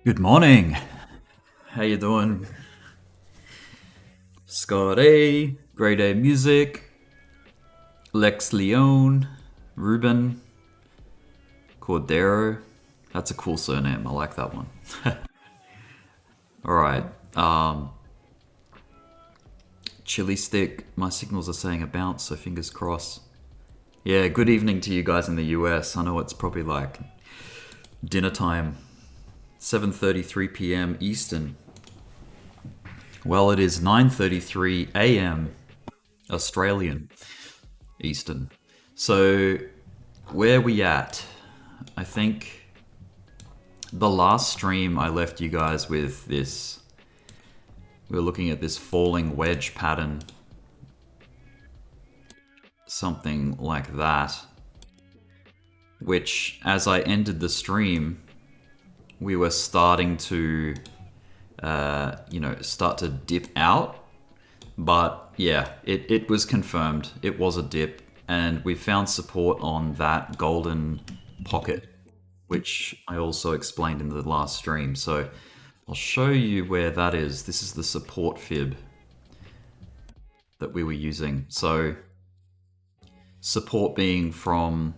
Good morning. How you doing? Scott A, Grade A Music, Lex Leone, Ruben, Cordero. That's a cool surname. I like that one. All right. Chili Stick. My signals are saying a bounce, so fingers crossed. Yeah, good evening to you guys in the US. I know it's probably like dinner time. 7:33 p.m. Eastern. Well, it is 9:33 a.m. Australian Eastern. So, where we at? I think the last stream I left you guys with this. We were looking at this falling wedge pattern. Something like that. Which, as I ended the stream, we were starting to, start to dip out. But yeah, it was confirmed. It was a dip. And we found support on that golden pocket, which I also explained in the last stream. So I'll show you where that is. This is the support fib that we were using. So support being from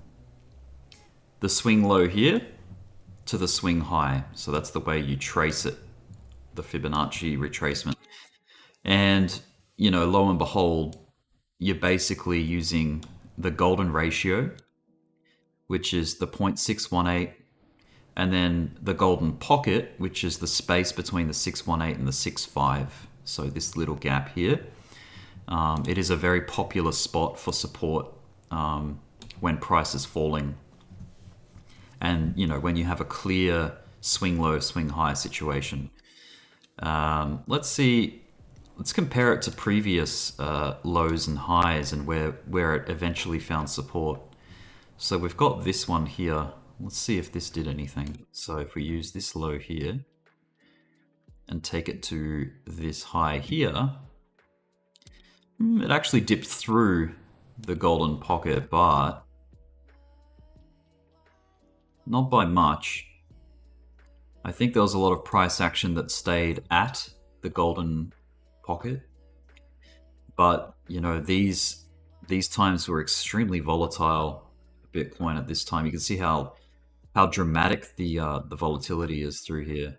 the swing low here to the swing high. So that's the way you trace it, the Fibonacci retracement. And, lo and behold, you're basically using the golden ratio, which is the 0.618, and then the golden pocket, which is the space between the 618 and the 65. So this little gap here. It is a very popular spot for support when price is falling. And, when you have a clear swing low, swing high situation. Let's compare it to previous lows and highs and where it eventually found support. So we've got this one here. Let's see if this did anything. So if we use this low here and take it to this high here, it actually dipped through the golden pocket, but not by much. I think there was a lot of price action that stayed at the golden pocket. But, these times were extremely volatile. Bitcoin at this time. You can see how dramatic the volatility is through here.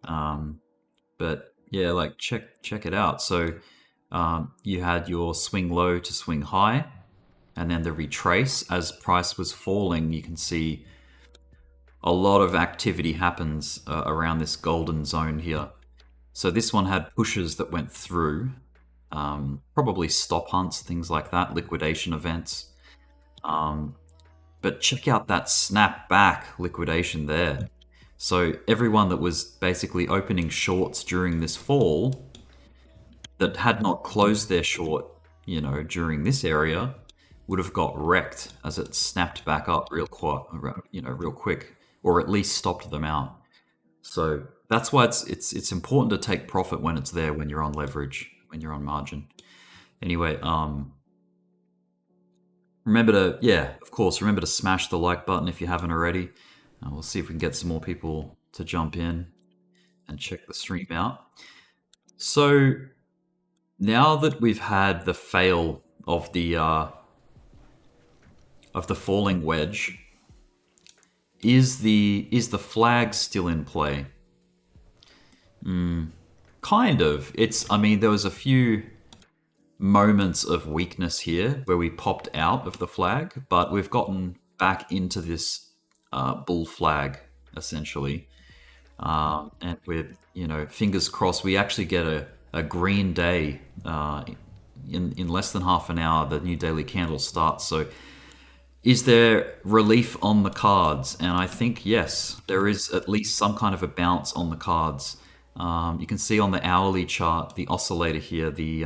But yeah, like check it out. So you had your swing low to swing high, and then the retrace as price was falling. You can see a lot of activity happens around this golden zone here. So this one had pushes that went through, probably stop hunts, things like that, liquidation events. But check out that snap back liquidation there. So everyone that was basically opening shorts during this fall that had not closed their short, during this area would have got wrecked as it snapped back up real quick, or at least stopped them out. So that's why it's important to take profit when it's there, when you're on leverage, when you're on margin. Anyway, remember to smash the like button if you haven't already. We'll see if we can get some more people to jump in and check the stream out. So now that we've had the fail of the falling wedge, is the flag still in play? Kind of. There was a few moments of weakness here where we popped out of the flag, but we've gotten back into this bull flag essentially, and we're fingers crossed we actually get a green day in less than half an hour. The new daily candle starts. So is there relief on the cards? And I think yes, there is at least some kind of a bounce on the cards. You can see on the hourly chart, the oscillator here, the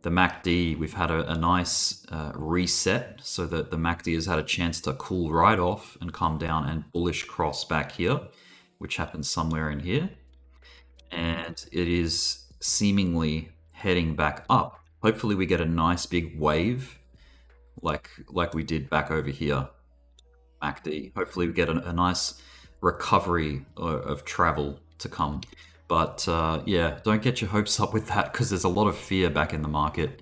MACD, we've had a nice reset, so that the MACD has had a chance to cool right off and come down and bullish cross back here, which happens somewhere in here. And it is seemingly heading back up. Hopefully we get a nice big wave like we did back over here, MACD. Hopefully we get a nice recovery of travel to come. But yeah, don't get your hopes up with that because there's a lot of fear back in the market.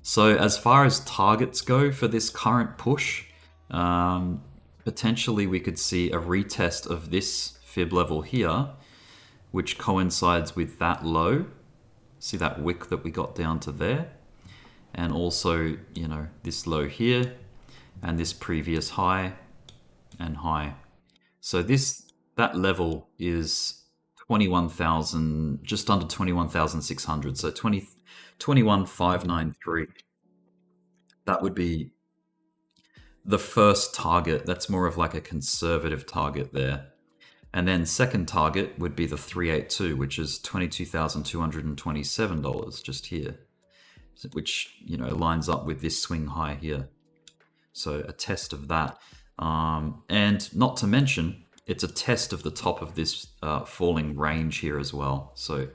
So as far as targets go for this current push, potentially we could see a retest of this fib level here, which coincides with that low. See that wick that we got down to there? And also, you know, this low here and this previous high and high. So that level is 21,000, just under 21,600. So 21,593. That would be the first target. That's more of like a conservative target there. And then second target would be the 382, which is $22,227 just here, which, you know, lines up with this swing high here. So a test of that. And not to mention, it's a test of the top of this falling range here as well. So,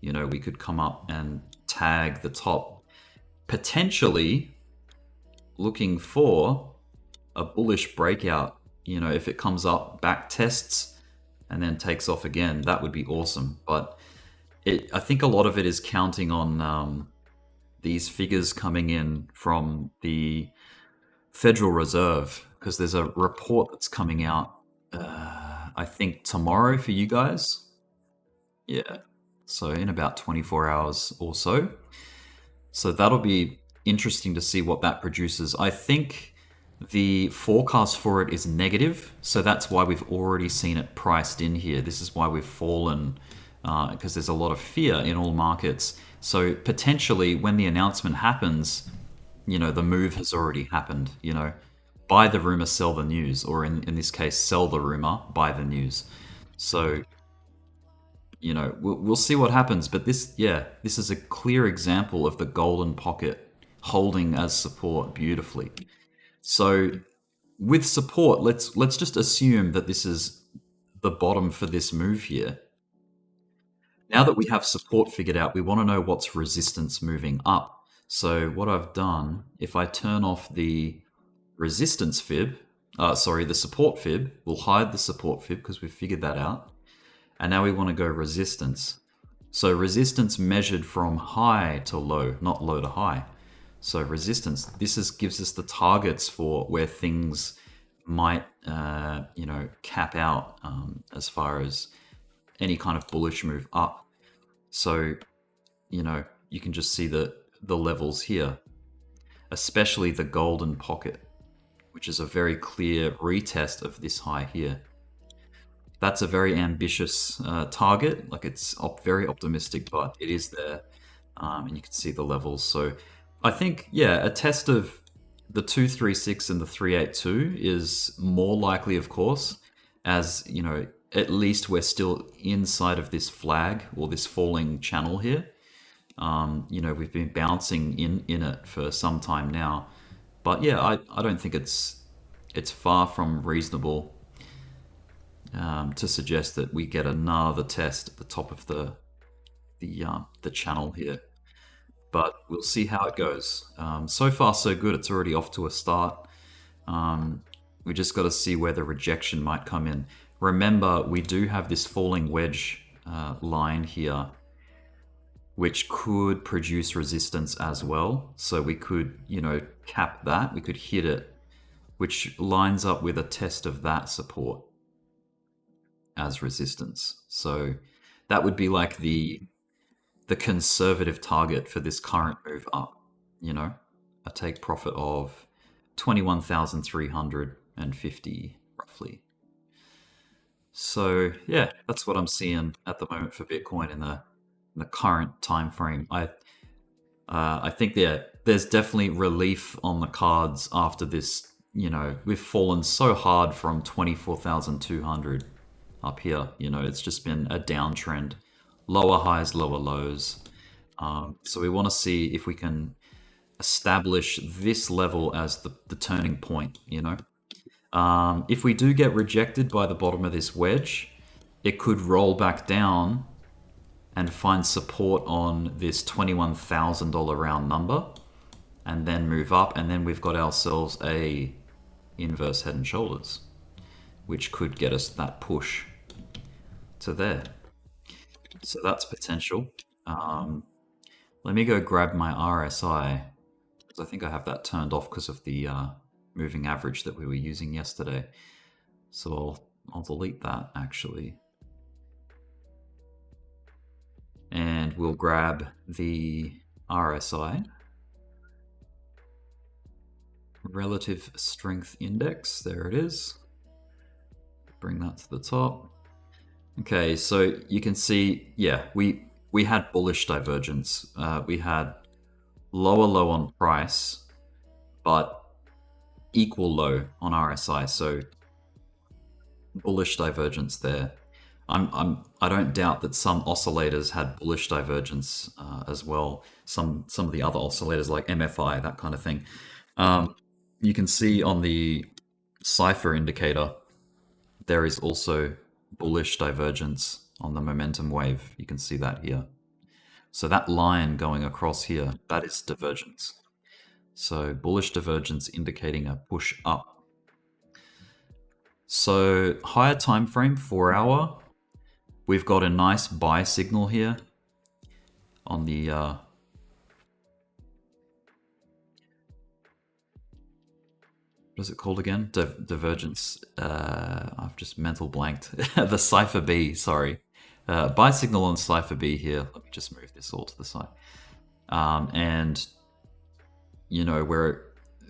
you know, we could come up and tag the top, potentially looking for a bullish breakout. You know, if it comes up, back tests, and then takes off again, that would be awesome. But I think a lot of it is counting on these figures coming in from the Federal Reserve, because there's a report that's coming out, I think tomorrow for you guys. Yeah. So in about 24 hours or so. So that'll be interesting to see what that produces. I think the forecast for it is negative, so that's why we've already seen it priced in here. This is why we've fallen, because there's a lot of fear in all markets. So potentially when the announcement happens, you know, the move has already happened. You know, buy the rumor, sell the news, or in this case, sell the rumor, buy the news. So, you know, we'll see what happens. But this is a clear example of the golden pocket holding as support beautifully. So with support, let's just assume that this is the bottom for this move here. Now that we have support figured out, we want to know what's resistance moving up. So what I've done, if I turn off the resistance fib, the support fib, we'll hide the support fib because we've figured that out. And now we want to go resistance. So resistance measured from high to low, not low to high. So resistance, gives us the targets for where things might, you know, cap out as far as any kind of bullish move up. So, you know, you can just see the levels here, especially the golden pocket, which is a very clear retest of this high here. That's a very ambitious target. Like, it's very optimistic, but it is there, and you can see the levels. So I think, yeah, a test of the 236 and the 382 is more likely, of course, as, you know, at least we're still inside of this flag or this falling channel here. You know, we've been bouncing in it for some time now. But yeah, I don't think it's far from reasonable to suggest that we get another test at the top of the channel here. But we'll see how it goes. So far, so good. It's already off to a start. We just got to see where the rejection might come in. Remember, we do have this falling wedge line here, which could produce resistance as well. So we could, you know, cap that. We could hit it, which lines up with a test of that support as resistance. So that would be like the conservative target for this current move up, you know, a take profit of 21,350 roughly. So yeah, that's what I'm seeing at the moment for Bitcoin in the current time frame. I think there's definitely relief on the cards after this. You know, we've fallen so hard from 24,200 up here. You know, it's just been a downtrend. Lower highs, lower lows. So we want to see if we can establish this level as the turning point, you know. If we do get rejected by the bottom of this wedge, it could roll back down and find support on this $21,000 round number and then move up, and then we've got ourselves a inverse head and shoulders. which could get us that push to there. So that's potential. Let me go grab my RSI, because I think I have that turned off because of the moving average that we were using yesterday. So I'll delete that actually. And we'll grab the RSI, relative strength index. There it is. Bring that to the top. Okay, so you can see, yeah, we had bullish divergence. We had lower low on price, but equal low on RSI. So bullish divergence there. I don't doubt that some oscillators had bullish divergence as well. Some of the other oscillators like MFI, that kind of thing. You can see on the cipher indicator, there is also bullish divergence on the momentum wave. You can see that here. So that line going across here, that is divergence. So bullish divergence indicating a push up. So higher time frame, 4 hour. We've got a nice buy signal here on the what is it called again? Divergence. I've just mental blanked. The cipher B, sorry. Buy signal on cipher B here. Let me just move this all to the side. And you know,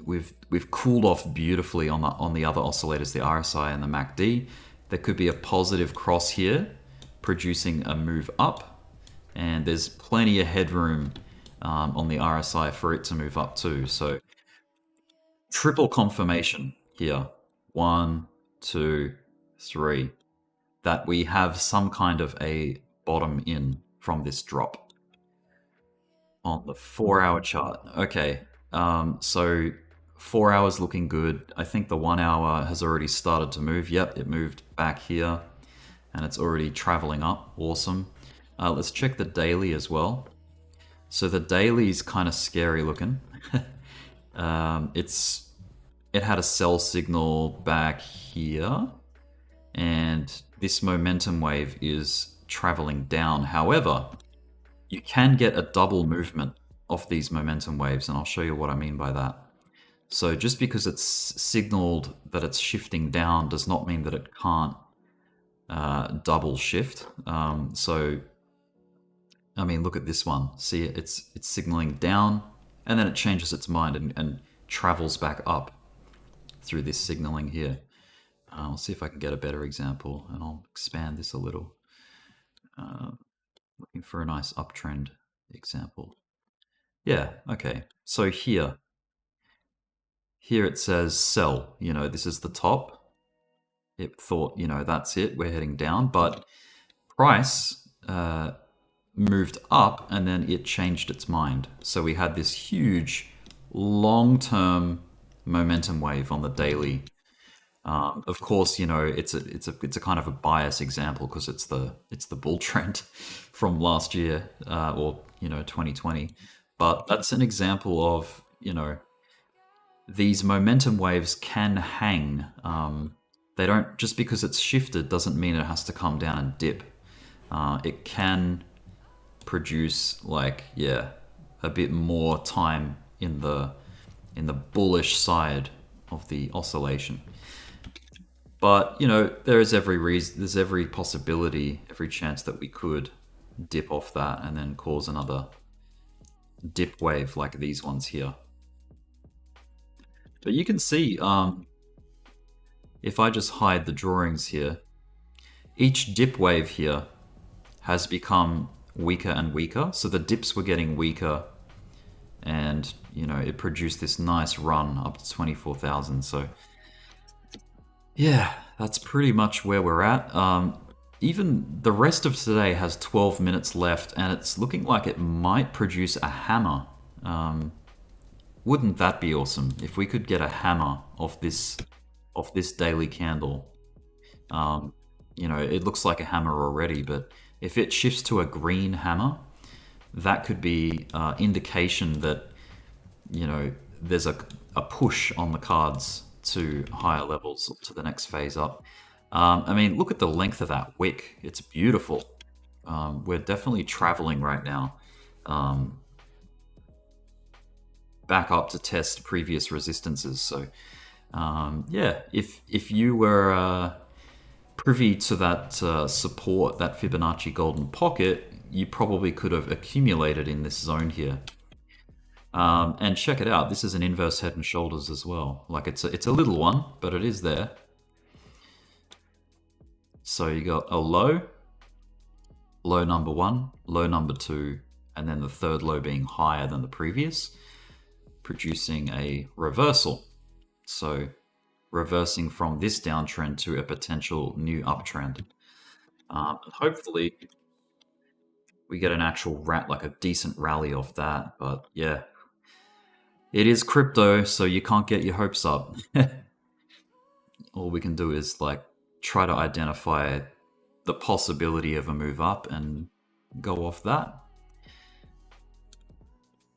we've cooled off beautifully on the other oscillators, the RSI and the MACD. There could be a positive cross here, producing a move up, and there's plenty of headroom on the RSI for it to move up too. So triple confirmation here, 1, 2, 3, that we have some kind of a bottom in from this drop on the 4 hour chart. Okay, so 4 hours looking good. I think the 1 hour has already started to move. Yep, it moved back here and it's already traveling up. Awesome. Let's check the daily as well. So the daily is kind of scary looking. It had a sell signal back here, and this momentum wave is traveling down. However, you can get a double movement of these momentum waves, and I'll show you what I mean by that. So just because it's signaled that it's shifting down does not mean that it can't double shift. So I mean, look at this one. See, it's signaling down, and then it changes its mind and travels back up through this signaling here. I'll see if I can get a better example, and I'll expand this a little. Looking for a nice uptrend example. Yeah, okay. So here it says sell. You know, this is the top. It thought, you know, that's it. We're heading down, but price moved up, and then it changed its mind. So we had this huge long-term momentum wave on the daily. Of course, you know, it's a kind of a bias example because it's the bull trend from last year or you know 2020. But that's an example of, you know, these momentum waves can hang. They don't, just because it's shifted doesn't mean it has to come down and dip. It can produce like, yeah, a bit more time in the bullish side of the oscillation. But you know, there's every possibility, every chance that we could dip off that and then cause another dip wave like these ones here. But you can see, if I just hide the drawings here, each dip wave here has become weaker and weaker. So the dips were getting weaker, and you know, it produced this nice run up to 24,000. So yeah, that's pretty much where we're at. Even the rest of today has 12 minutes left, and it's looking like it might produce a hammer. Wouldn't that be awesome if we could get a hammer off this daily candle? You know, it looks like a hammer already, but if it shifts to a green hammer, that could be indication that, you know, there's a push on the cards to higher levels, to the next phase up. I mean, look at the length of that wick. It's beautiful. We're definitely traveling right now. Back up to test previous resistances. So yeah, if you were privy to that support, that Fibonacci golden pocket, you probably could have accumulated in this zone here. And check it out. This is an inverse head and shoulders as well. Like it's a little one, but it is there. So you got a low, low number 1, low number 2, and then the third low being higher than the previous, producing a reversal. So reversing from this downtrend to a potential new uptrend. Hopefully we get an actual like a decent rally off that. But yeah, it is crypto, so you can't get your hopes up. All we can do is like try to identify the possibility of a move up and go off that.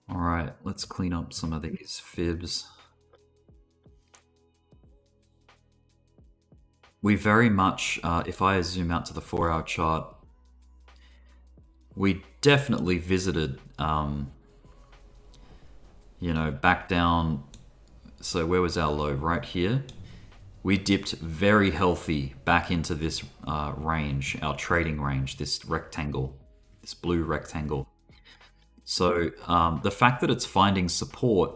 All right, let's clean up some of these fibs. We very much, if I zoom out to the 4-hour chart, we definitely visited, you know, back down. So where was our low? Right here. We dipped very healthy back into this range, our trading range, this rectangle, this blue rectangle. So the fact that it's finding support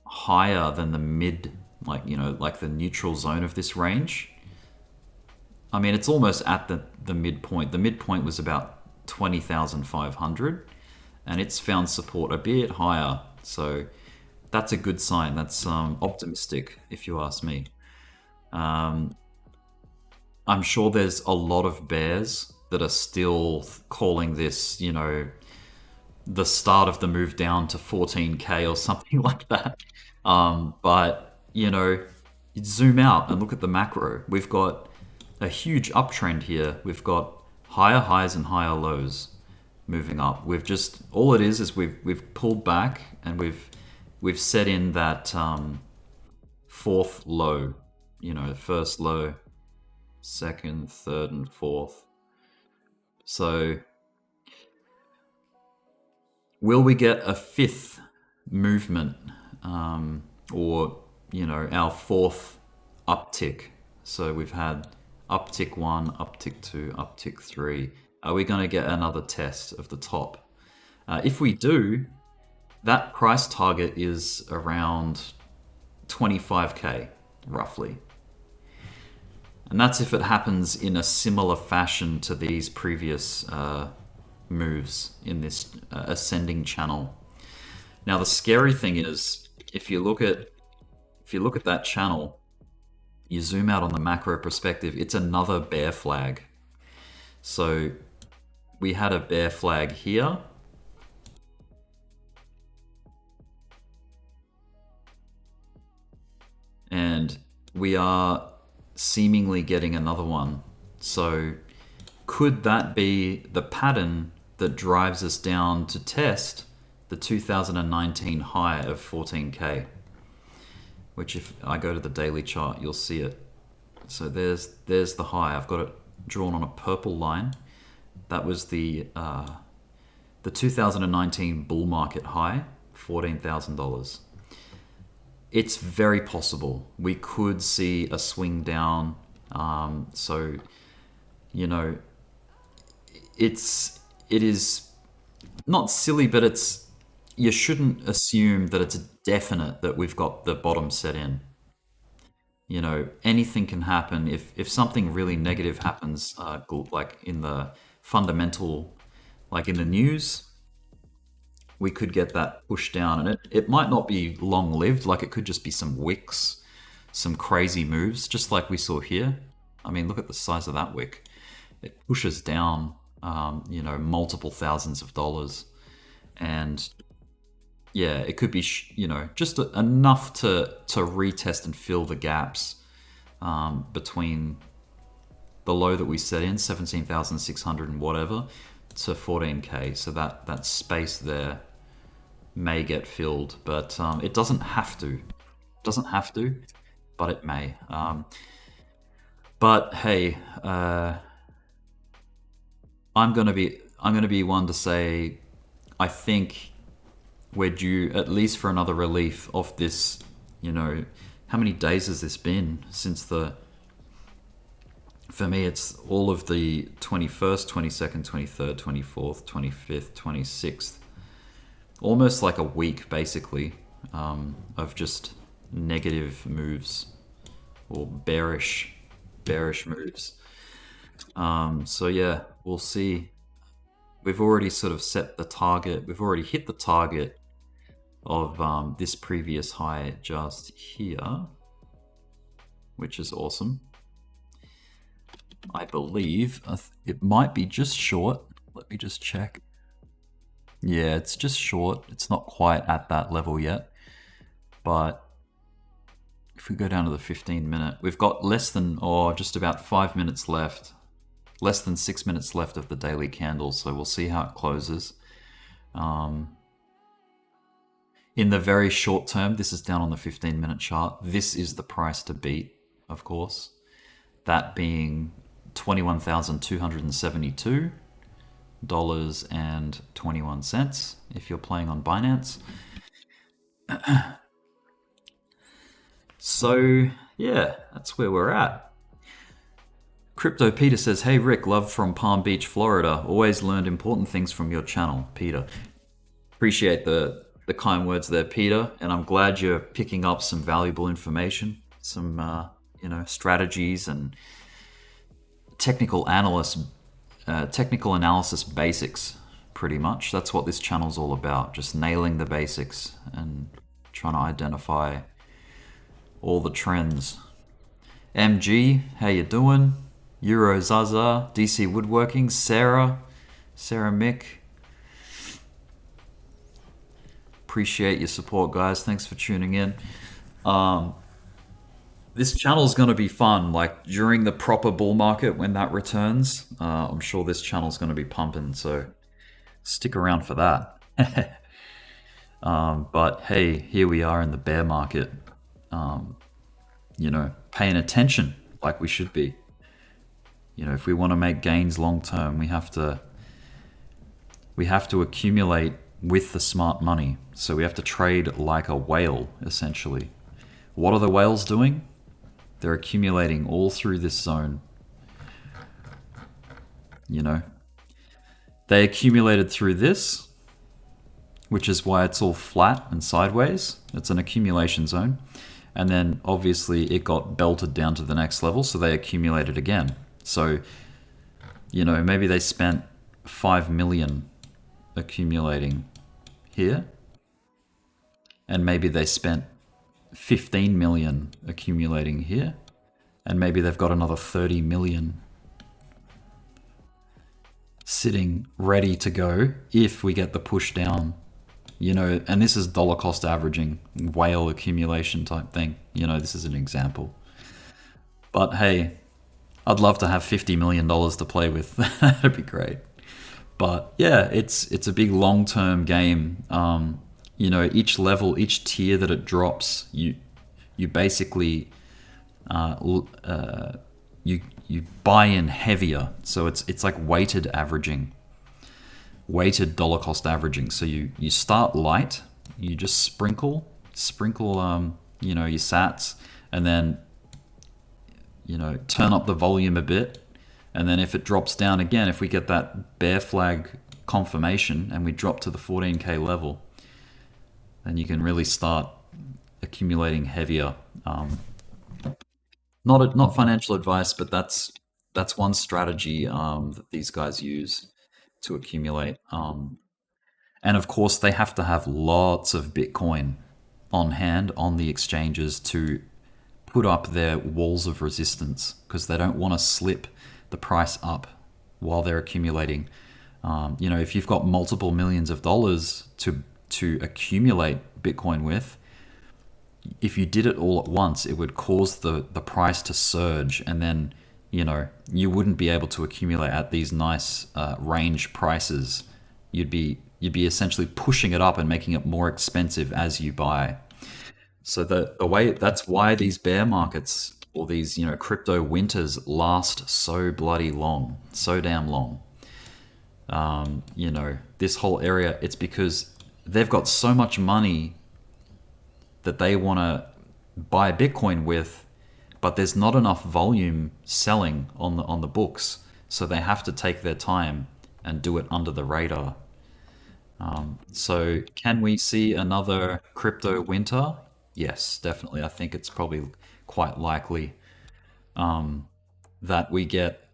higher than the mid, like, you know, like the neutral zone of this range, I mean, it's almost at the midpoint. The midpoint was about 20,500, and it's found support a bit higher. So that's a good sign. That's optimistic, if you ask me. I'm sure there's a lot of bears that are still calling this, you know, the start of the move down to 14K or something like that. But, you know, zoom out and look at the macro. We've got a huge uptrend here. We've got higher highs and higher lows moving up. We've just, all it is we've pulled back and we've set in that fourth low, you know, first low, second, third, and fourth. So will we get a fifth movement, or, you know, our fourth uptick? So we've had uptick 1, uptick 2, uptick 3. Are we going to get another test of the top? If we do, that price target is around 25K, roughly. And that's if it happens in a similar fashion to these previous moves in this ascending channel. Now the scary thing is, if you look at that channel, you zoom out on the macro perspective, it's another bear flag. So we had a bear flag here. And we are seemingly getting another one. So could that be the pattern that drives us down to test the 2019 high of 14K? Which, if I go to the daily chart, you'll see it. So there's the high. I've got it drawn on a purple line. That was the 2019 bull market high, $14,000. It's very possible we could see a swing down. So, you know, it is not silly, but you shouldn't assume that it's definite that we've got the bottom set in. You know, anything can happen. If something really negative happens, like in the fundamental, like in the news, we could get that pushed down, and it might not be long-lived. Like, it could just be some wicks, some crazy moves, just like we saw here. I mean, look at the size of that wick. It pushes down, you know, multiple thousands of dollars, and yeah, it could be, you know, just enough to retest and fill the gaps between the low that we set in, 17,600 and whatever, to 14K. So that space there may get filled, but it doesn't have to. It doesn't have to. but it may. But hey, I'm gonna be one to say, I think we're due at least for another relief of this. You know, how many days has this been since the? For me, it's all of the 21st, 22nd, 23rd, 24th, 25th, 26th. Almost like a week, basically, of just negative moves or bearish moves. So yeah, we'll see. We've already sort of set the target. We've already hit the target of this previous high just here, which is awesome. I believe it might be just short. Let me just check. Yeah, it's just short. It's not quite at that level yet. But if we go down to the 15-minute, we've got less than, or just about 5 minutes left. Less than 6 minutes left of the daily candle, so we'll see how it closes. In the very short term, this is down on the 15-minute chart. This is the price to beat, of course. That being $21,272.21 if you're playing on Binance. So yeah, that's where we're at. Crypto Peter says, hey Rick, love from Palm Beach, Florida. Always learned important things from your channel, Peter. Appreciate the kind words there, Peter, and I'm glad you're picking up some valuable information, some strategies and technical analysis basics, pretty much. That's what this channel's all about, just nailing the basics and trying to identify all the trends. MG, how you doing? Euro Zaza, DC Woodworking, Sarah Mick. Appreciate your support, guys. Thanks for tuning in. This channel is going to be fun, like during the proper bull market when that returns. I'm sure this channel is going to be pumping, so stick around for that. But hey, here we are in the bear market, paying attention like we should be. If we want to make gains long term, we have to accumulate with the smart money. So we have to trade like a whale, essentially. What are the whales doing? They're accumulating all through this zone. They accumulated through this, which is why it's all flat and sideways. It's an accumulation zone. And then obviously it got belted down to the next level, so they accumulated again. So, maybe they spent 5 million accumulating here, and maybe they spent 15 million accumulating here, and maybe they've got another 30 million sitting ready to go if we get the push down, and this is dollar cost averaging, whale accumulation type thing. This is an example. But hey, I'd love to have $50 million to play with. That'd be great. But yeah, it's a big long-term game. Each level, each tier that it drops, you basically you buy in heavier. So it's like weighted averaging, weighted dollar cost averaging. So you start light, you just sprinkle your sats, and then turn up the volume a bit. And then if it drops down again, if we get that bear flag confirmation and we drop to the 14K level, then you can really start accumulating heavier. Not financial advice, but that's one strategy that these guys use to accumulate. And of course, they have to have lots of Bitcoin on hand on the exchanges to put up their walls of resistance, because they don't want to slip the price up while they're accumulating. If you've got multiple millions of dollars to accumulate Bitcoin with, if you did it all at once, it would cause the price to surge, and then you wouldn't be able to accumulate at these nice range prices. You'd be essentially pushing it up and making it more expensive as you buy. So the way that's why these bear markets or these crypto winters last so bloody long, so damn long. This whole area, it's because they've got so much money that they want to buy Bitcoin with, but there's not enough volume selling on the books, so they have to take their time and do it under the radar. So can we see another crypto winter? Yes, definitely. I think it's probably quite likely that we get,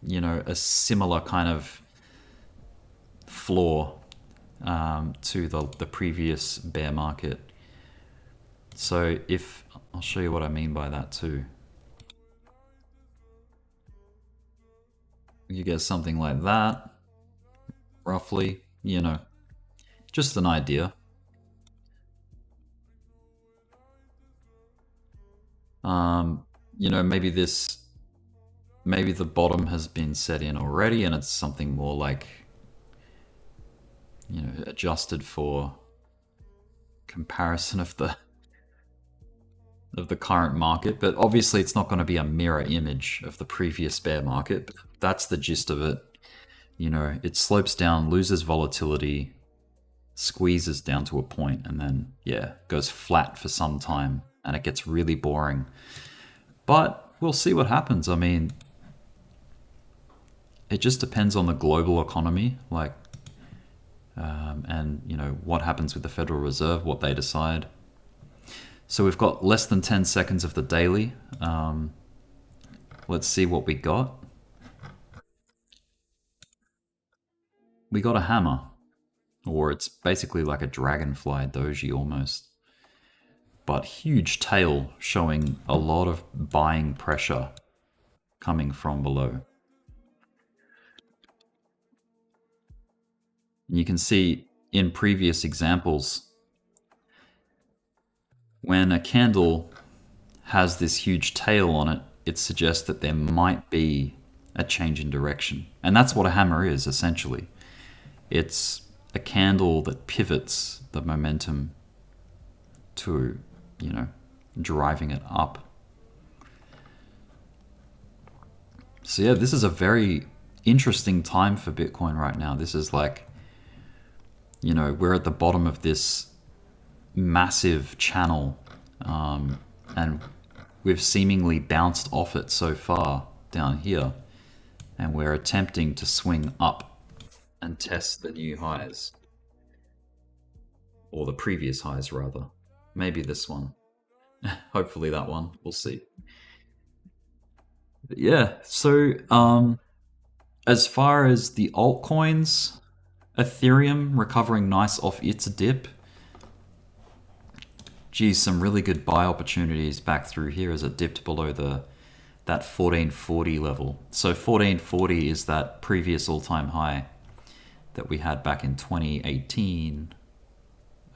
a similar kind of floor to the previous bear market. So if I'll show you what I mean by that too. You get something like that, roughly, just an idea. Maybe the bottom has been set in already and it's something more like, adjusted for comparison of the current market, but obviously it's not going to be a mirror image of the previous bear market. But that's the gist of it. It slopes down, loses volatility, squeezes down to a point, and then goes flat for some time, and it gets really boring. But we'll see what happens. I mean, it just depends on the global economy, and what happens with the Federal Reserve, what they decide. So we've got less than 10 seconds of the daily. Let's see what we got. We got a hammer, or it's basically like a dragonfly doji almost. But huge tail showing a lot of buying pressure coming from below. And you can see in previous examples, when a candle has this huge tail on it, it suggests that there might be a change in direction. And that's what a hammer is, essentially. It's a candle that pivots the momentum to, driving it up. So yeah, this is a very interesting time for Bitcoin right now. This is like, we're at the bottom of this massive channel, and we've seemingly bounced off it so far down here, and we're attempting to swing up and test the new highs, or the previous highs rather. Maybe this one. Hopefully that one. We'll see. But yeah, so as far as the altcoins, Ethereum recovering nice off its dip. Geez, some really good buy opportunities back through here as it dipped below that 1440 level. So 1440 is that previous all-time high that we had back in 2018,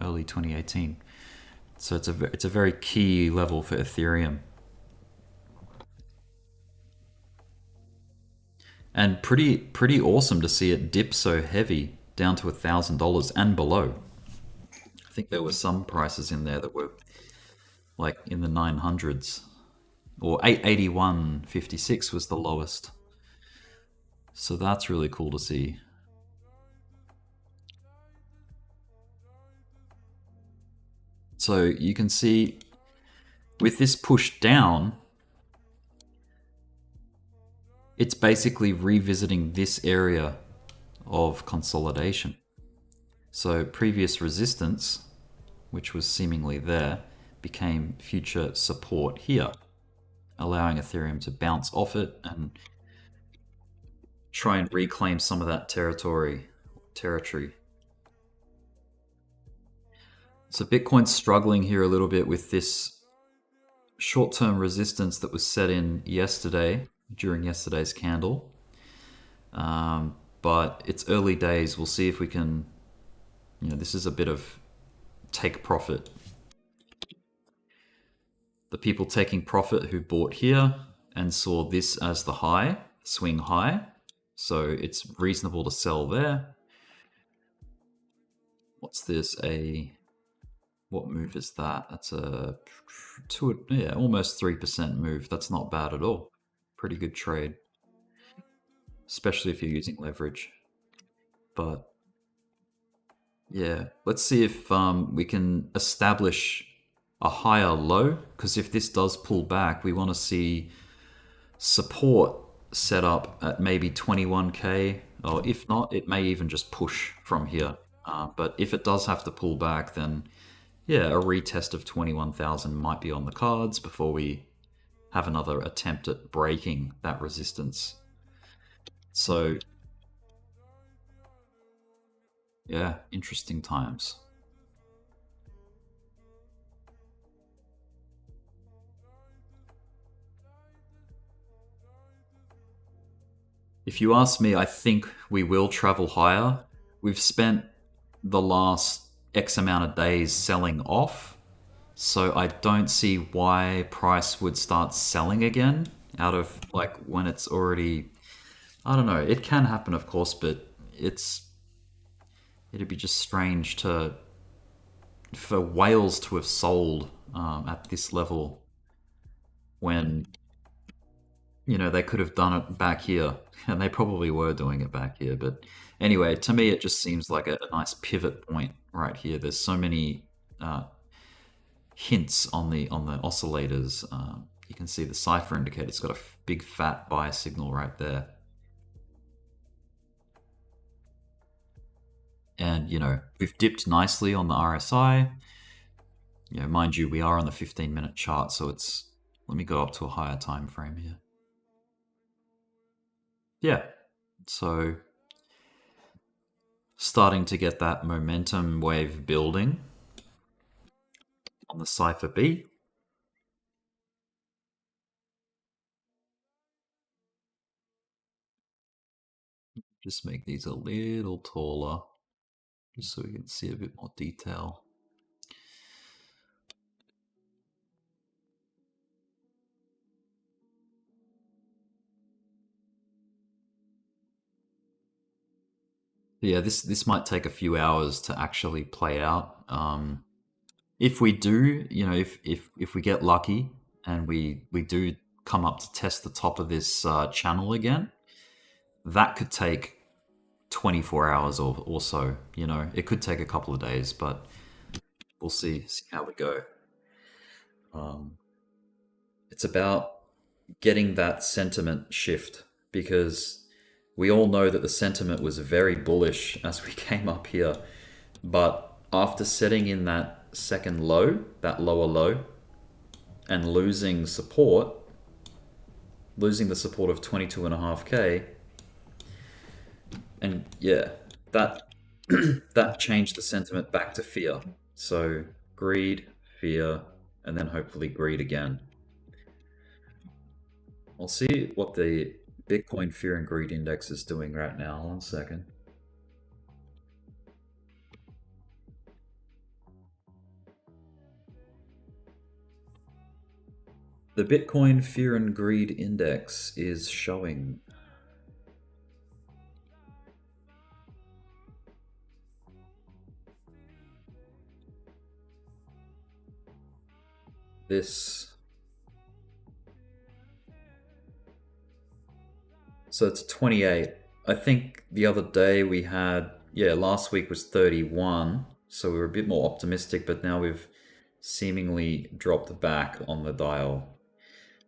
early 2018. So it's a very key level for Ethereum. And pretty awesome to see it dip so heavy down to $1,000 and below. I think there were some prices in there that were like in the 900s, or 881.56 was the lowest. So that's really cool to see. So you can see with this push down, it's basically revisiting this area of consolidation. So previous resistance, which was seemingly there, became future support here, allowing Ethereum to bounce off it and try and reclaim some of that territory. So Bitcoin's struggling here a little bit with this short-term resistance that was set in yesterday, during yesterday's candle. But it's early days. We'll see if we can, this is a bit of take profit. The people taking profit who bought here and saw this as the high, swing high. So it's reasonable to sell there. What's this? What move is that? That's a yeah, almost 3% move. That's not bad at all. Pretty good trade, especially if you're using leverage. But yeah, let's see if we can establish a higher low, because if this does pull back, we want to see support set up at maybe 21k, or if not, it may even just push from here. But if it does have to pull back, then yeah, a retest of 21,000 might be on the cards before we have another attempt at breaking that resistance. So yeah, interesting times. If you ask me, I think we will travel higher. We've spent the last X amount of days selling off, so I don't see why price would start selling again out of like when it's already. I don't know. It can happen, of course, but it'd be just strange for whales to have sold at this level when they could have done it back here, and they probably were doing it back here. But anyway, to me, it just seems like a nice pivot point right here. There's so many hints on the oscillators. You can see the cipher indicator. It's got a big fat buy signal right there. And we've dipped nicely on the RSI. Mind you, we are on the 15-minute chart, so let me go up to a higher time frame here. Yeah, so starting to get that momentum wave building on the cipher B. Just make these a little taller, just so we can see a bit more detail. Yeah, this might take a few hours to actually play out. If we do, if we get lucky and we do come up to test the top of this channel again, that could take 24 hours or so. It could take a couple of days, but we'll see how we go. It's about getting that sentiment shift, because we all know that the sentiment was very bullish as we came up here, but after setting in that second low, that lower low, and losing the support of 22.5k, and yeah, that that changed the sentiment back to fear. So greed, fear, and then hopefully greed again. I'll see what the Bitcoin Fear and Greed Index is doing right now. 1 second. The Bitcoin Fear and Greed Index is showing this. So it's 28. I think the other day we had, last week was 31. So we were a bit more optimistic, but now we've seemingly dropped back on the dial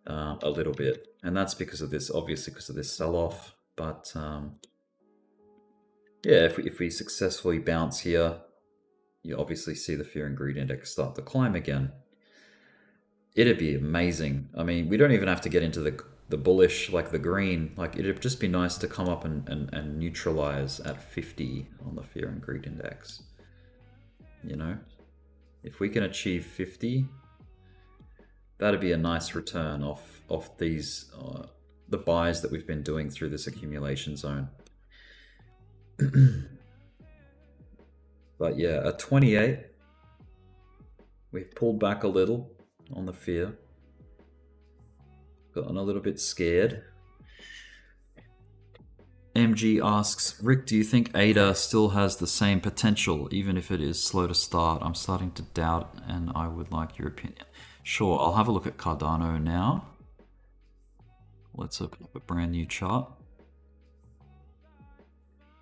a little bit. And that's because of this, obviously because of this sell-off. But yeah, if we successfully bounce here, you obviously see the Fear and Greed Index start to climb again. It'd be amazing. I mean, we don't even have to get into the bullish, like the green. Like, it'd just be nice to come up and neutralize at 50 on the Fear and Greed Index. If we can achieve 50, that'd be a nice return off these the buys that we've been doing through this accumulation zone. But yeah, at 28, we've pulled back a little on the fear. Gotten a little bit scared. MG asks, Rick, do you think ADA still has the same potential, even if it is slow to start? I'm starting to doubt, and I would like your opinion. Sure, I'll have a look at Cardano now. Let's open up a brand new chart.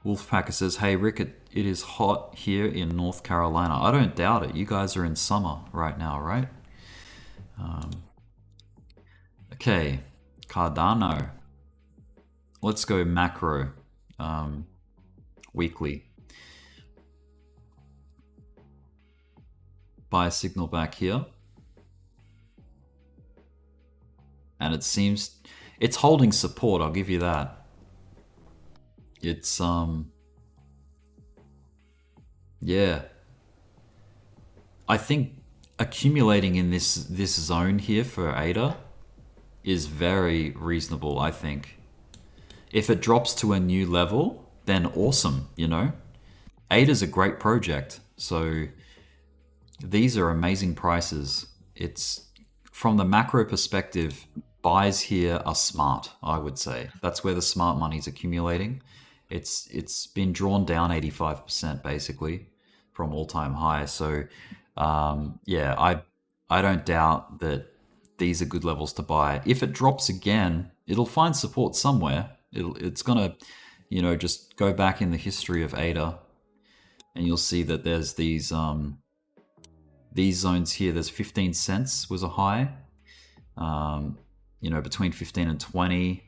Wolfpacker says, hey Rick, it is hot here in North Carolina. I don't doubt it. You guys are in summer right now, right? Okay, Cardano. Let's go macro, weekly. Buy a signal back here. And it seems it's holding support, I'll give you that. It's yeah. I think accumulating in this zone here for ADA is very reasonable, I think. If it drops to a new level, then awesome, you know? ADA's a great project, so these are amazing prices. It's from the macro perspective, buys here are smart, I would say. That's where the smart money's accumulating. It's been drawn down 85% basically from all-time high. So yeah, I don't doubt that these are good levels to buy. If it drops again, it'll find support somewhere. It's gonna, you know, just go back in the history of ADA, and you'll see that there's these zones here. There's 15 cents was a high, you know, between 15 and 20,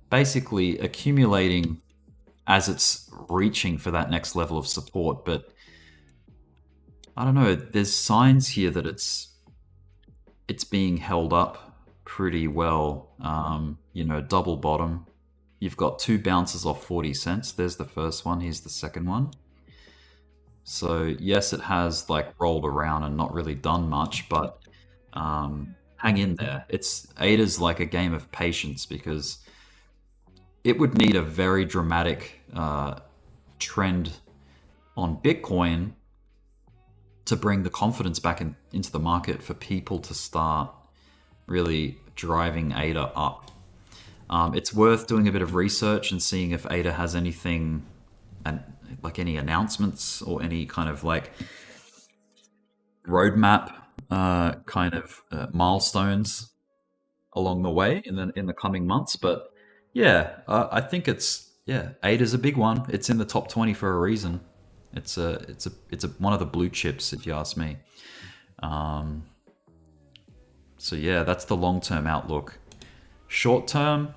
basically accumulating as it's reaching for that next level of support. But I don't know, there's signs here that it's being held up pretty well. You know, double bottom. You've got two bounces off 40 cents. There's the first one, here's the second one. So yes, it has like rolled around and not really done much, but hang in there. ADA's like a game of patience, because it would need a very dramatic trend on Bitcoin to bring the confidence back into the market for people to start really driving ADA up. It's worth doing a bit of research and seeing if ADA has anything, and like any announcements or any kind of like roadmap kind of milestones along the way in the coming months. But yeah, I think ADA's a big one. It's in the top 20 for a reason. It's one of the blue chips, if you ask me. So yeah, that's the long-term outlook. Short-term,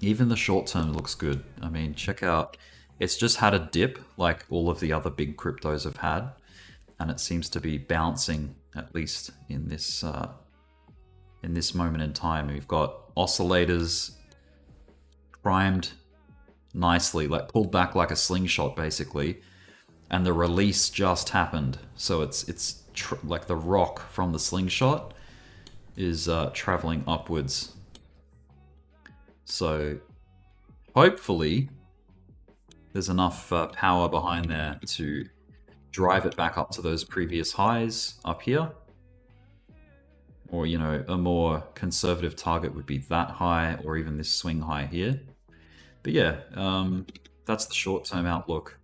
even the short-term looks good. I mean, check out, it's just had a dip like all of the other big cryptos have had, and it seems to be bouncing, at least in this moment in time. We've got oscillators primed nicely, like pulled back like a slingshot basically, and the release just happened. So it's like the rock from the slingshot is traveling upwards. So hopefully there's enough power behind there to drive it back up to those previous highs up here. Or, you know, a more conservative target would be that high, or even this swing high here. But yeah, that's the short-term outlook.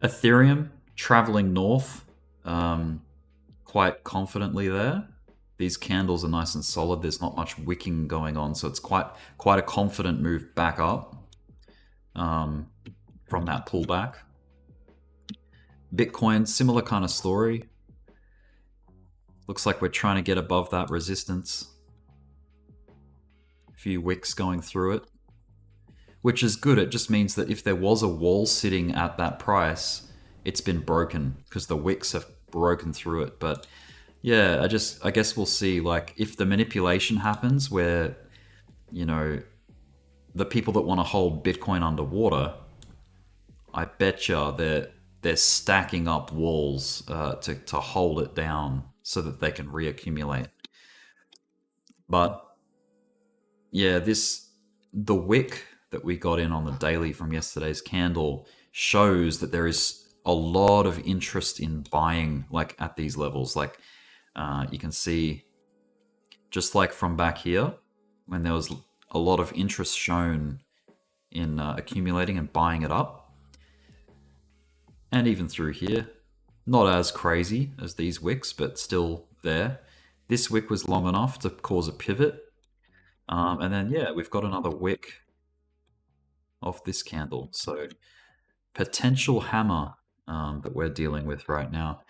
Ethereum traveling north quite confidently there. These candles are nice and solid. There's not much wicking going on, so it's quite a confident move back up from that pullback. Bitcoin, similar kind of story. Looks like we're trying to get above that resistance. A few wicks going through it, which is good. It just means that if there was a wall sitting at that price, it's been broken because the wicks have broken through it. But yeah, I guess we'll see, like, if the manipulation happens where, you know, the people that want to hold Bitcoin underwater, I betcha they're stacking up walls to hold it down so that they can reaccumulate. But yeah, the wick that we got in on the daily from yesterday's candle shows that there is a lot of interest in buying, like at these levels. Like you can see, just like from back here, when there was a lot of interest shown in accumulating and buying it up. And even through here, not as crazy as these wicks, but still there. This wick was long enough to cause a pivot. And then, yeah, we've got another wick off this candle. So potential hammer that we're dealing with right now.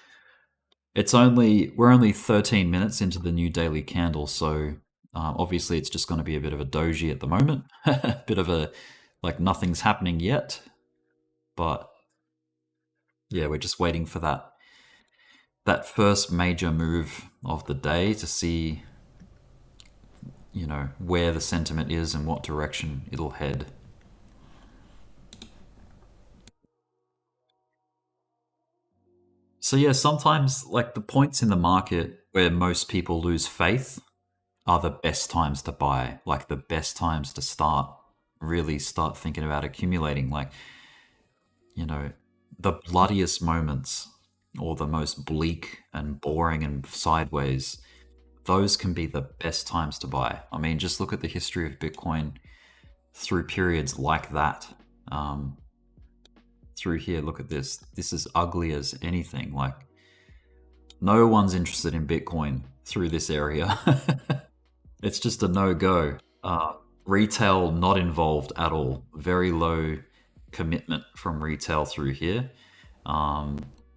We're only 13 minutes into the new daily candle, so obviously it's just going to be a bit of a doji at the moment. A bit of a, like, nothing's happening yet. But yeah, we're just waiting for that first major move of the day to see, where the sentiment is and what direction it'll head. So yeah, sometimes like the points in the market where most people lose faith are the best times to buy, like the best times to really start thinking about accumulating. Like, the bloodiest moments or the most bleak and boring and sideways, those can be the best times to buy. I mean, just look at the history of Bitcoin through periods like that. Through here, look at this. This is ugly as anything. Like, no one's interested in Bitcoin through this area. It's just a no-go. Retail not involved at all. Very low commitment from retail through here.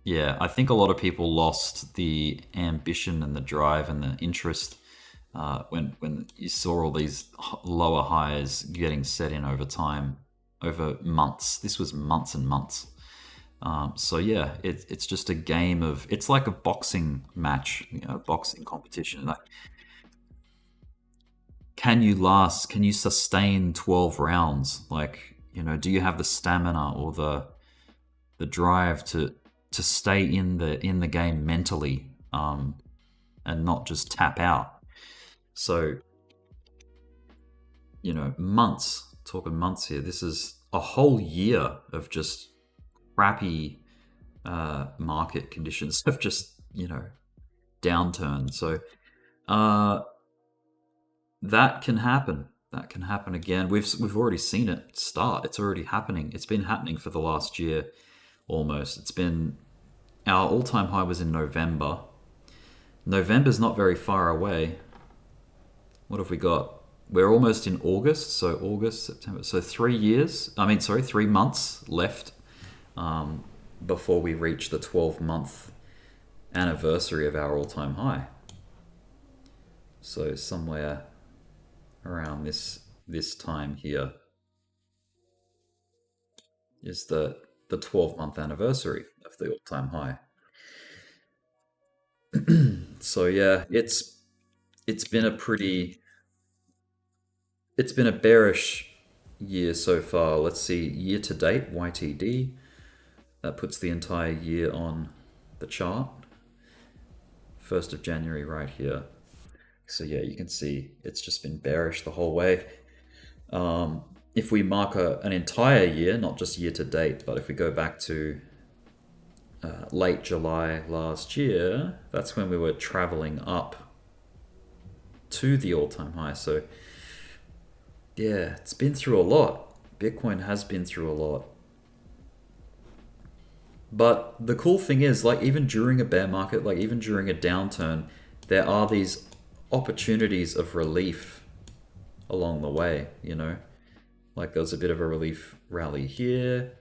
Yeah, I think a lot of people lost the ambition and the drive and the interest when you saw all these lower highs getting set in over time, over months. This was months and months. So yeah, it's just a game of, it's like a boxing match, a boxing competition. Like, can you last? Can you sustain 12 rounds? Like, do you have the stamina or the drive to stay in the game mentally, and not just tap out? So, months, talking months here. This is a whole year of just crappy market conditions, of just downturn. So that can happen. That can happen again. We've already seen it start. It's already happening. It's been happening for the last year almost. It's been, our all-time high was in November. November's not very far away. What have we got? We're almost in August, so August, September. So 3 months left before we reach the 12-month anniversary of our all-time high. So somewhere around this time here is the 12-month anniversary of the all-time high. So yeah, it's been a bearish year so far. Let's see, year to date, YTD. That puts the entire year on the chart. 1st of January right here. So yeah, you can see it's just been bearish the whole way. If we mark an entire year, not just year to date, but if we go back to late July last year, that's when we were traveling up to the all-time high. So yeah, it's been through a lot. Bitcoin has been through a lot. But the cool thing is, like, even during a bear market, like even during a downturn, there are these opportunities of relief along the way, Like, there's a bit of a relief rally here.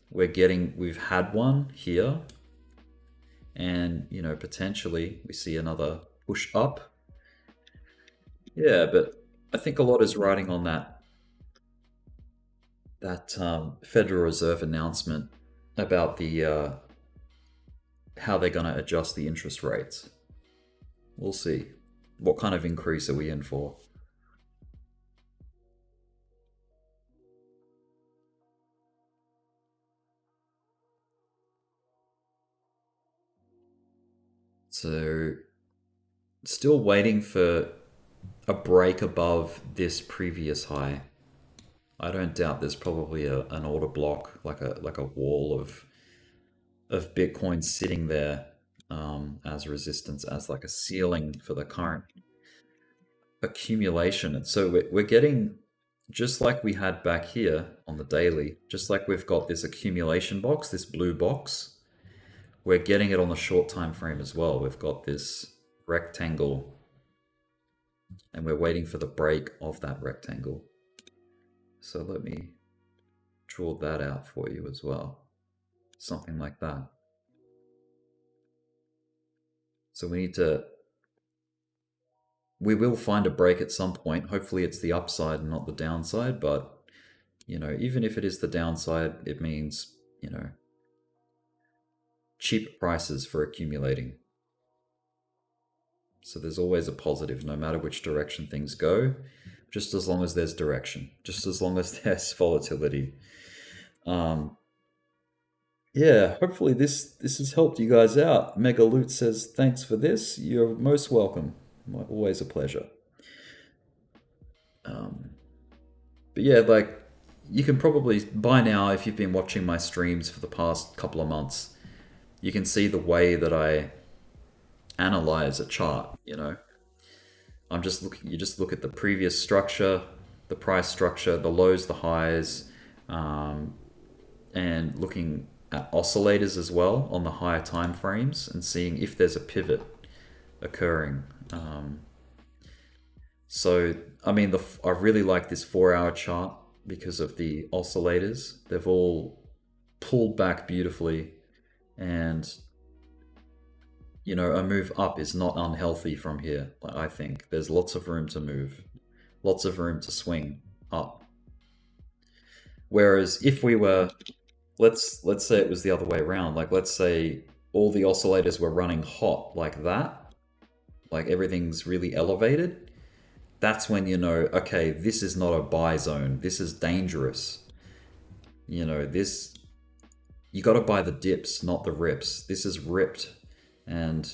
We've had one here. And, potentially we see another push up. Yeah, but I think a lot is riding on that Federal Reserve announcement about the how they're going to adjust the interest rates. We'll see. What kind of increase are we in for? So, still waiting for a break above this previous high. I don't doubt there's probably an order block, like a wall of Bitcoin sitting there as resistance, as like a ceiling for the current accumulation. And so we're getting, just like we had back here on the daily, just like we've got this accumulation box, this blue box, we're getting it on the short time frame as well. We've got this rectangle and we're waiting for the break of that rectangle. So let me draw that out for you as well. Something like that. So we will find a break at some point. Hopefully it's the upside and not the downside, but even if it is the downside, it means, cheaper prices for accumulating. So there's always a positive, no matter which direction things go, just as long as there's direction, just as long as there's volatility. Yeah, hopefully this has helped you guys out. Megaloot says, thanks for this. You're most welcome. Always a pleasure. But yeah, like, you can probably, by now, if you've been watching my streams for the past couple of months, you can see the way that I analyze a chart, I'm just looking, you just look at the previous structure, the price structure, the lows, the highs, and looking at oscillators as well on the higher time frames and seeing if there's a pivot occurring. So, I mean, I really like this 4-hour chart because of the oscillators. They've all pulled back beautifully, and a move up is not unhealthy from here. I think there's lots of room to move, lots of room to swing up. Whereas if we were, let's say it was the other way around, like let's say all the oscillators were running hot like that, like everything's really elevated, that's when okay, this is not a buy zone, this is dangerous. This, you got to buy the dips, not the rips. This is ripped, and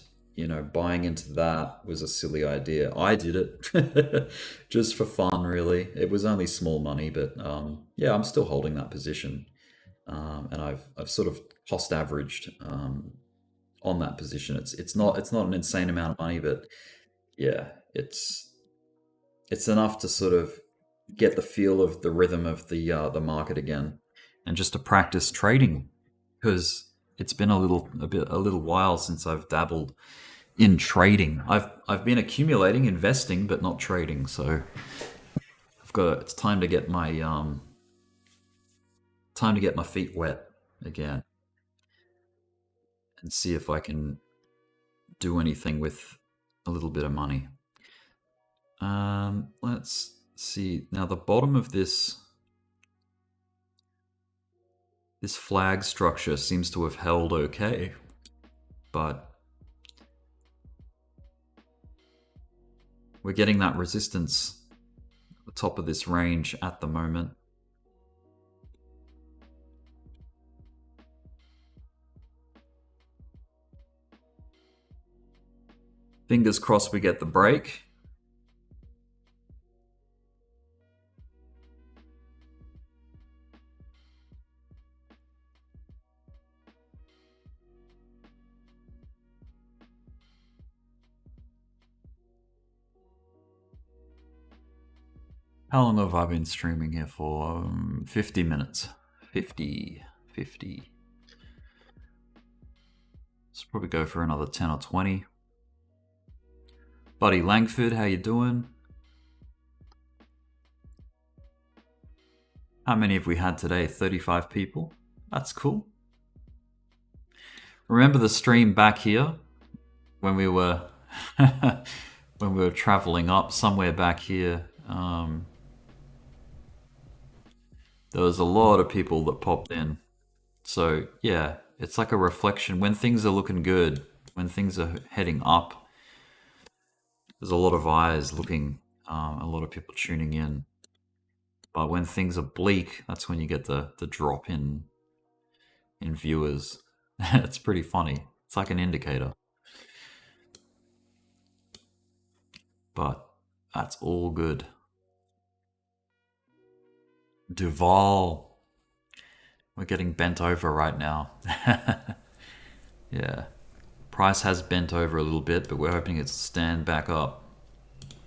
buying into that was a silly idea. I did it just for fun, really. It was only small money, but yeah, I'm still holding that position, and I've sort of cost averaged on that position. It's not an insane amount of money, but yeah, it's enough to sort of get the feel of the rhythm of the market again, and just to practice trading, because it's been a little while since I've dabbled in trading. I've been accumulating, investing, but not trading. So it's time to get my feet wet again and see if I can do anything with a little bit of money. Let's see. Now the bottom of this flag structure seems to have held okay, but we're getting that resistance at the top of this range at the moment. Fingers crossed we get the break. How long have I been streaming here for? 50 minutes. 50. Let's probably go for another 10 or 20. Buddy Langford, how you doing? How many have we had today? 35 people? That's cool. Remember the stream back here when we were traveling up somewhere back here? There was a lot of people that popped in. So yeah, it's like a reflection. When things are looking good, when things are heading up, there's a lot of eyes looking, a lot of people tuning in. But when things are bleak, that's when you get the drop in viewers. It's pretty funny. It's like an indicator. But that's all good. Duval. We're getting bent over right now. Yeah. Price has bent over a little bit, but we're hoping it's stand back up.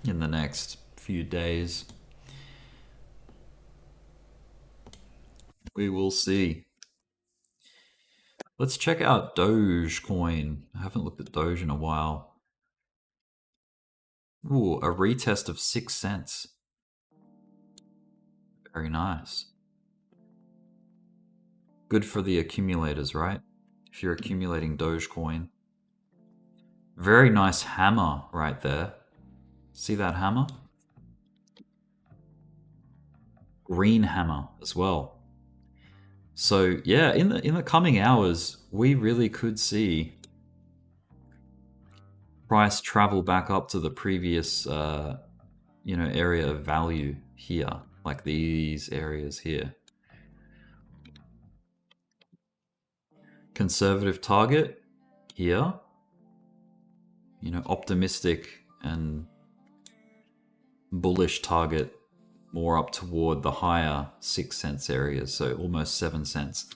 in the next few days. We will see. Let's check out Dogecoin. I haven't looked at Doge in a while. Ooh, a retest of 6 cents. Very nice. Good for the accumulators, right? If you're accumulating Dogecoin. Very nice hammer right there. See that hammer? Green hammer as well. So yeah, in the coming hours, we really could see price travel back up to the previous area of value here, like these areas here. Conservative target here, optimistic and bullish target more up toward the higher 6 cents areas, so almost 7 cents.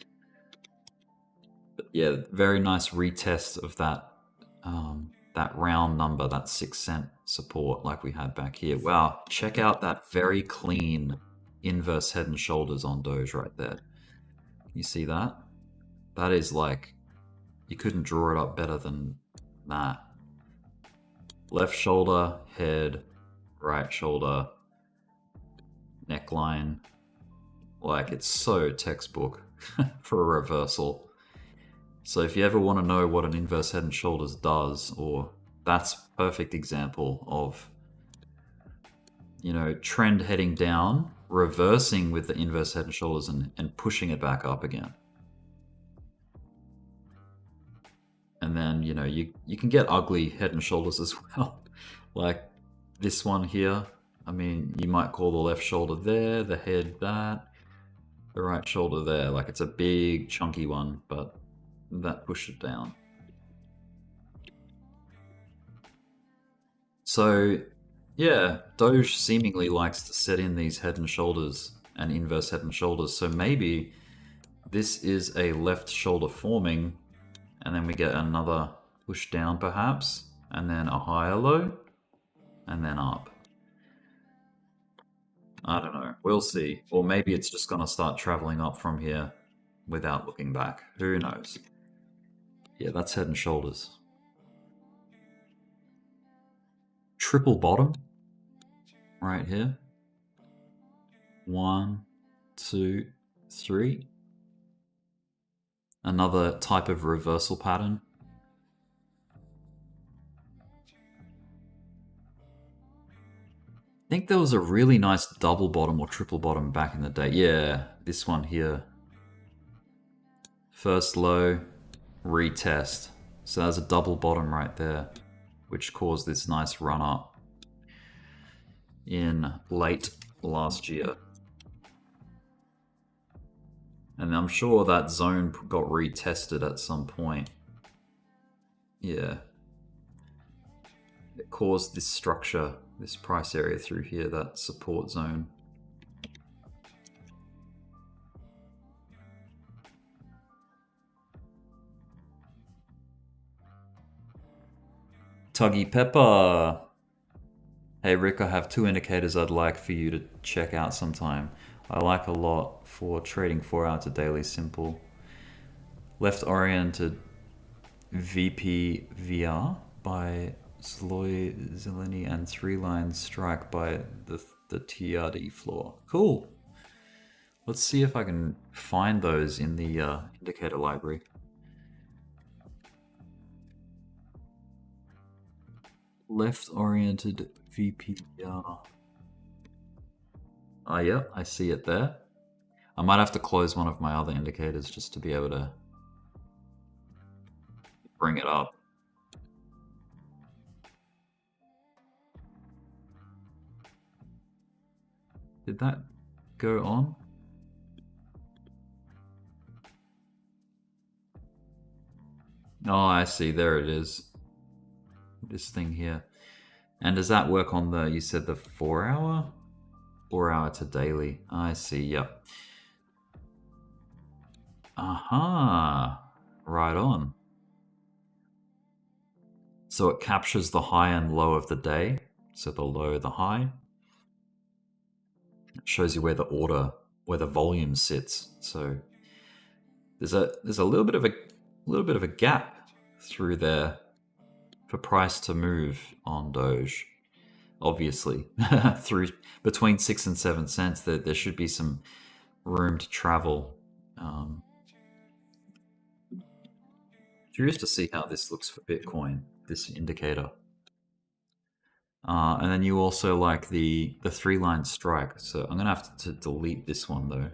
But yeah, very nice retest of that that round number, that 6 cent support like we had back here. Wow, check out that very clean inverse head and shoulders on Doge right there. You see that? That is like, you couldn't draw it up better than that. Left shoulder, head, right shoulder, neckline. Like, it's so textbook for a reversal. So if you ever want to know what an inverse head and shoulders does, or that's perfect example of, trend heading down, reversing with the inverse head and shoulders and pushing it back up again. And then, you can get ugly head and shoulders as well. Like this one here. I mean, you might call the left shoulder there, the head that, the right shoulder there. Like, it's a big, chunky one, but that pushed it down. So, yeah, Doge seemingly likes to set in these head and shoulders and inverse head and shoulders. So maybe this is a left shoulder forming, and then we get another push down perhaps, and then a higher low, and then up. I don't know. We'll see. Or maybe it's just going to start traveling up from here without looking back. Who knows? Yeah, that's head and shoulders. Triple bottom right here. 1, 2, 3. Another type of reversal pattern. I think there was a really nice double bottom or triple bottom back in the day. Yeah, this one here. First low, retest. So there's a double bottom right there, which caused this nice run up in late last year. And I'm sure that zone got retested at some point. Yeah. It caused this structure, this price area through here, that support zone. Tuggy Pepper. Hey Rick, I have 2 indicators I'd like for you to check out sometime. I like a lot for trading 4 hour to daily simple. Left oriented VPVR by Civility and 3-line strike by the TRD floor. Cool. Let's see if I can find those in the indicator library. Left-oriented VPR. Oh, yeah, I see it there. I might have to close one of my other indicators just to be able to bring it up. Did that go on? Oh, I see. There it is. This thing here. And does that work on the, you said the 4 hour? 4 hour to daily. I see, yep. Aha. Right on. So it captures the high and low of the day. So the low, the high. It shows you where the order, where the volume sits. So there's a little bit of a gap through there for price to move on Doge. Obviously, through between 6 and 7 cents, there should be some room to travel. Curious to see how this looks for Bitcoin, this indicator. And then you also like the 3-line strike. So I'm gonna have to delete this one though,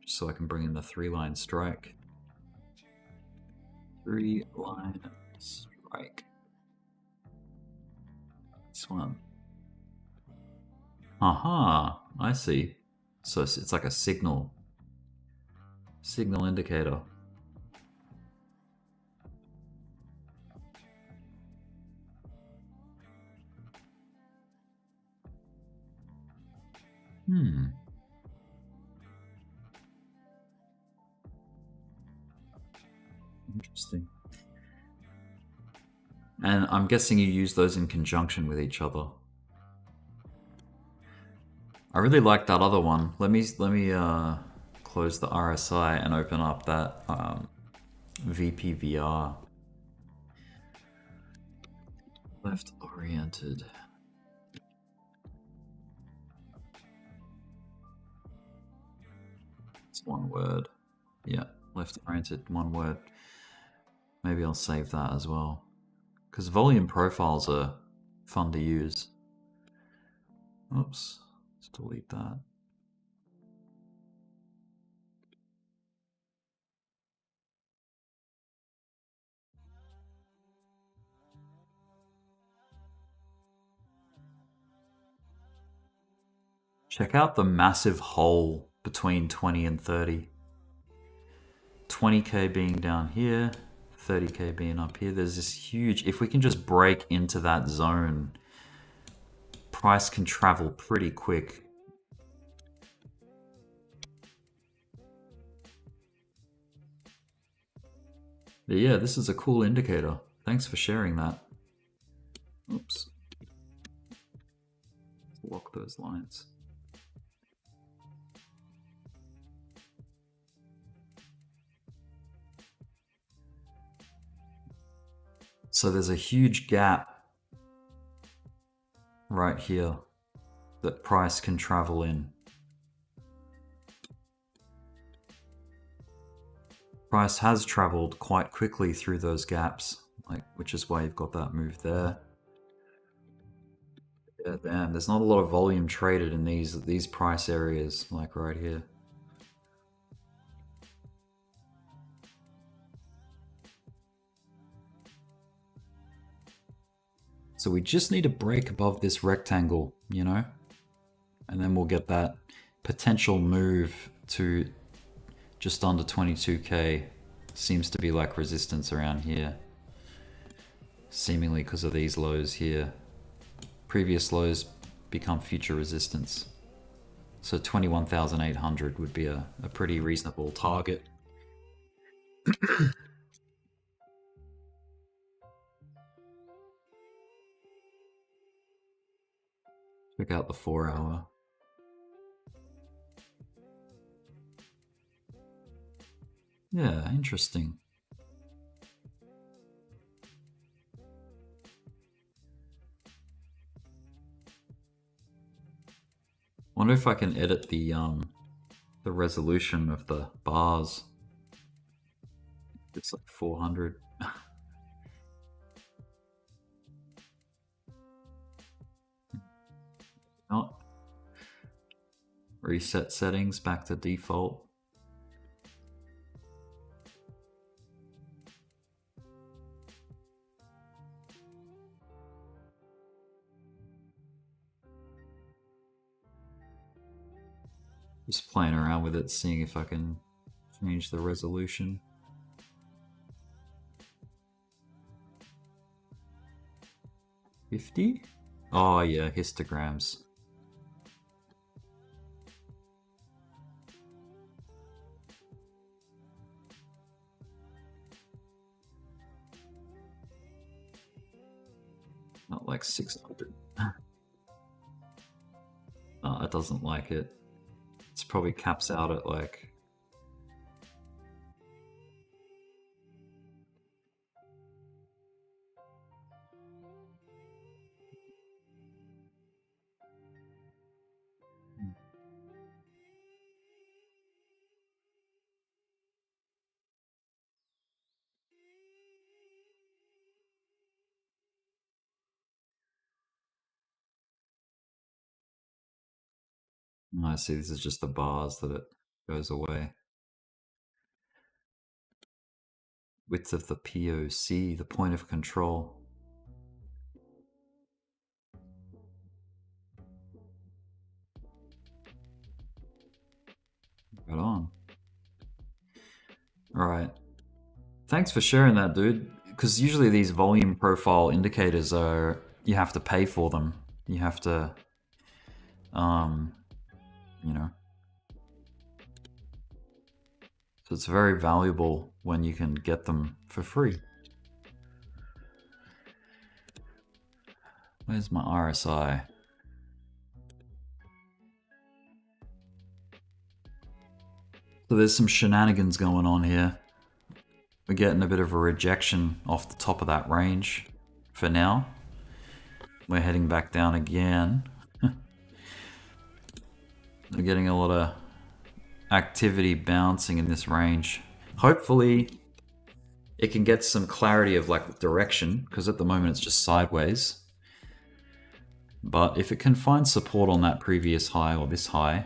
just so I can bring in the 3-line strike. 3-line strike. This one. Aha, I see. So it's like a signal indicator. Interesting. And I'm guessing you use those in conjunction with each other. I really like that other one. Let me close the RSI and open up that VPVR. Left oriented. It's one word. Yeah, left oriented, one word. Maybe I'll save that as well, because volume profiles are fun to use. Oops, let's delete that. Check out the massive hole between 20 and 30. 20k being down here, 30k being up here. There's this huge, if we can just break into that zone, price can travel pretty quick. But yeah, this is a cool indicator. Thanks for sharing that. Oops. Lock those lines. So there's a huge gap right here that price can travel in. Price has traveled quite quickly through those gaps, which is why you've got that move there. Yeah, damn, there's not a lot of volume traded in these price areas, like right here. So we just need to break above this rectangle, you know? And then we'll get that potential move to just under 22k. Seems to be like resistance around here. Seemingly because of these lows here. Previous lows become future resistance. So 21,800 would be a pretty reasonable target. Check out the 4-hour. Yeah, interesting. Wonder if I can edit the resolution of the bars. It's like 400. Not. Reset settings back to default. Just playing around with it, seeing if I can change the resolution. $50? Oh yeah, histograms. Not like 600. No, it doesn't like it. It's probably caps out at like... I see, this is just the bars that it goes away. Width of the POC, the point of control. Right on. Alright. Thanks for sharing that, dude. Because usually these volume profile indicators are... you have to pay for them. You have to... you know... So it's very valuable when you can get them for free. Where's my RSI? So there's some shenanigans going on here. We're getting a bit of a rejection off the top of that range for now. We're heading back down again. We're getting a lot of activity bouncing in this range. Hopefully it can get some clarity of like direction, because at the moment it's just sideways. But if it can find support on that previous high or this high,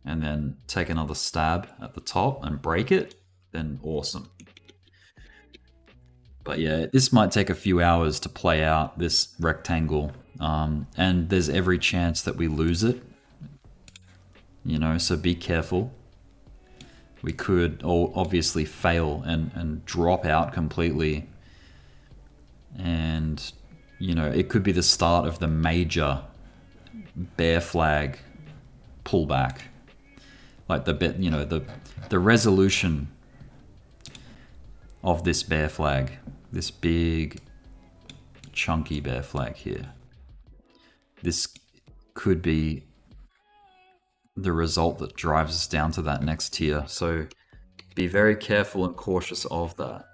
and then take another stab at the top and break it, then awesome. But yeah, this might take a few hours to play out, this rectangle. And there's every chance that we lose it. You know, so be careful. We could obviously fail and drop out completely. And, you know, it could be the start of the major bear flag pullback. Like the resolution of this bear flag, this big chunky bear flag here. This could be the result that drives us down to that next tier. So be very careful and cautious of that.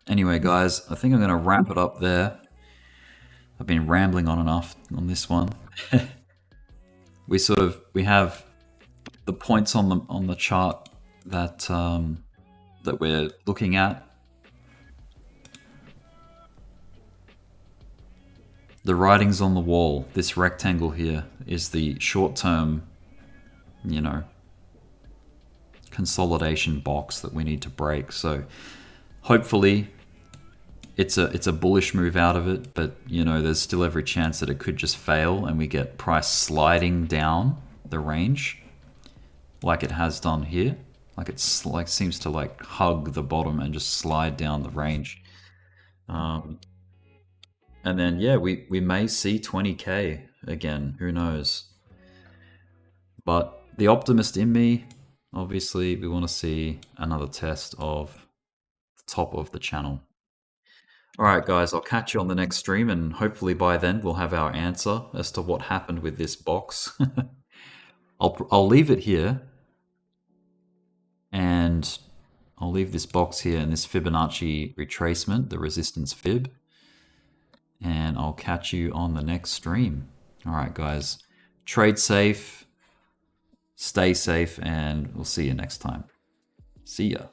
Anyway, guys, I think I'm going to wrap it up there. I've been rambling on enough on this one. We have the points on the chart that that we're looking at. The writing's on the wall. This rectangle here is the short-term, you know, consolidation box that we need to break. So hopefully it's a bullish move out of it, but you know, there's still every chance that it could just fail and we get price sliding down the range like it has done here. Like it's like seems to like hug the bottom and just slide down the range. And then yeah, we may see 20k again, who knows. But the optimist in me, obviously we want to see another test of the top of the channel. Alright guys, I'll catch you on the next stream, and hopefully by then we'll have our answer as to what happened with this box. I'll leave it here, and I'll leave this box here in this Fibonacci retracement, the resistance fib, and I'll catch you on the next stream. Alright guys, trade safe, stay safe, and we'll see you next time. See ya.